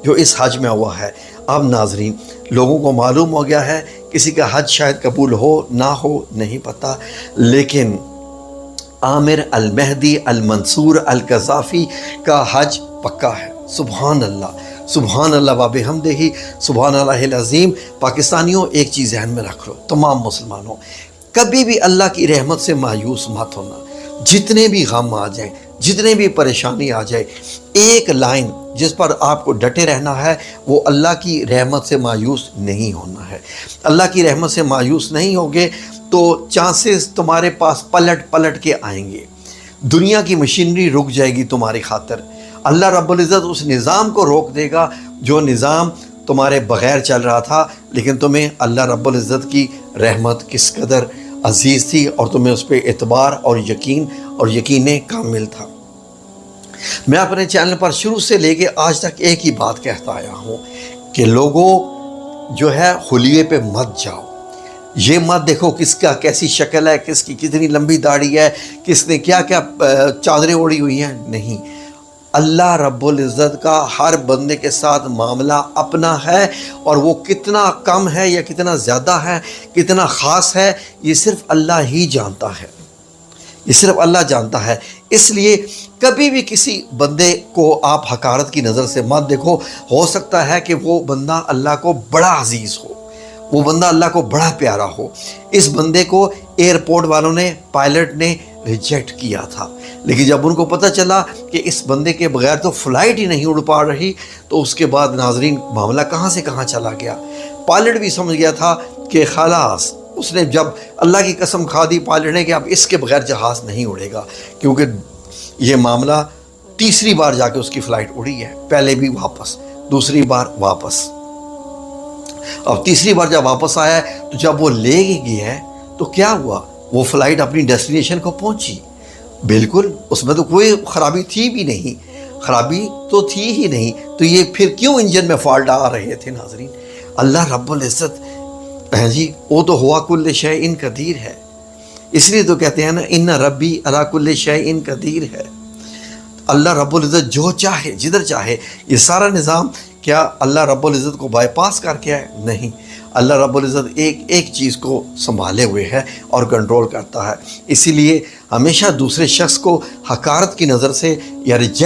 جو اس حج میں ہوا ہے۔ اب ناظرین، لوگوں کو معلوم ہو گیا ہے، کسی کا حج شاید قبول ہو نہ ہو نہیں پتہ، لیکن عامر المہدی المنصور القذافی کا حج پکا ہے۔ سبحان اللہ، سبحان اللہ و بحمدہ، سبحان اللہ العظیم۔ پاکستانیوں، ایک چیز ذہن میں رکھ لو، تمام مسلمانوں، کبھی بھی اللہ کی رحمت سے مایوس مت ہونا۔ جتنے بھی غم آ جائیں، جتنے بھی پریشانی آ جائے، ایک لائن جس پر آپ کو ڈٹے رہنا ہے، وہ اللہ کی رحمت سے مایوس نہیں ہونا ہے۔ اللہ کی رحمت سے مایوس نہیں ہوگے تو چانسز تمہارے پاس پلٹ پلٹ کے آئیں گے، دنیا کی مشینری رک جائے گی تمہاری خاطر۔ اللہ رب العزت اس نظام کو روک دے گا جو نظام تمہارے بغیر چل رہا تھا، لیکن تمہیں اللہ رب العزت کی رحمت کس قدر عزیز تھی اور تمہیں اس پہ اعتبار اور یقین کامل تھا۔ میں اپنے چینل پر شروع سے لے کے آج تک ایک ہی بات کہتا آیا ہوں کہ لوگوں جو ہے خلیے پہ مت جاؤ، یہ مت دیکھو کس کا کیسی شکل ہے، کس کی کتنی لمبی داڑھی ہے، کس نے کیا کیا چادریں اوڑھی ہوئی ہیں، نہیں۔ اللہ رب العزت کا ہر بندے کے ساتھ معاملہ اپنا ہے، اور وہ کتنا کم ہے یا کتنا زیادہ ہے، کتنا خاص ہے، یہ صرف اللہ ہی جانتا ہے، یہ صرف اللہ جانتا ہے۔ اس لیے کبھی بھی کسی بندے کو آپ حقارت کی نظر سے مت دیکھو۔ ہو سکتا ہے کہ وہ بندہ اللہ کو بڑا عزیز ہو، وہ بندہ اللہ کو بڑا پیارا ہو۔ اس بندے کو ایئرپورٹ والوں نے، پائلٹ نے ریجیکٹ کیا تھا، لیکن جب ان کو پتہ چلا کہ اس بندے کے بغیر تو فلائٹ ہی نہیں اڑ پا رہی، تو اس کے بعد ناظرین معاملہ کہاں سے کہاں چلا گیا۔ پائلٹ بھی سمجھ گیا تھا کہ خلاص، اس نے جب اللہ کی قسم کھا دی پائلٹ نے کہ اب اس کے بغیر جہاز نہیں اڑے گا، کیونکہ یہ معاملہ تیسری بار جا کے اس کی فلائٹ اڑی ہے، پہلے بھی واپس، دوسری بار واپس۔ اب تیسری بار جب واپس آیا ہے تو جب وہ لے گیا ہے تو کیا ہوا، وہ فلائٹ اپنی ڈیسٹینیشن کو پہنچی، بالکل اس میں تو کوئی خرابی تھی بھی نہیں، خرابی تو تھی ہی نہیں، تو یہ پھر کیوں انجن میں فالٹ آ رہے تھے ناظرین؟ اللہ رب العزت جی وہ تو ہوا کل شیء قدیر ہے، اس لیے تو کہتے ہیں نا ان ربی علی کل شیء قدیر ہے۔ اللہ رب العزت جو چاہے جدھر چاہے، یہ سارا نظام کیا اللہ رب العزت کو بائی پاس کر کے ہے؟ نہیں، اللہ رب العزت ایک ایک چیز کو سنبھالے ہوئے ہے اور کنٹرول کرتا ہے۔ اسی لیے ہمیشہ دوسرے شخص کو حقارت کی نظر سے یا ریجیکٹ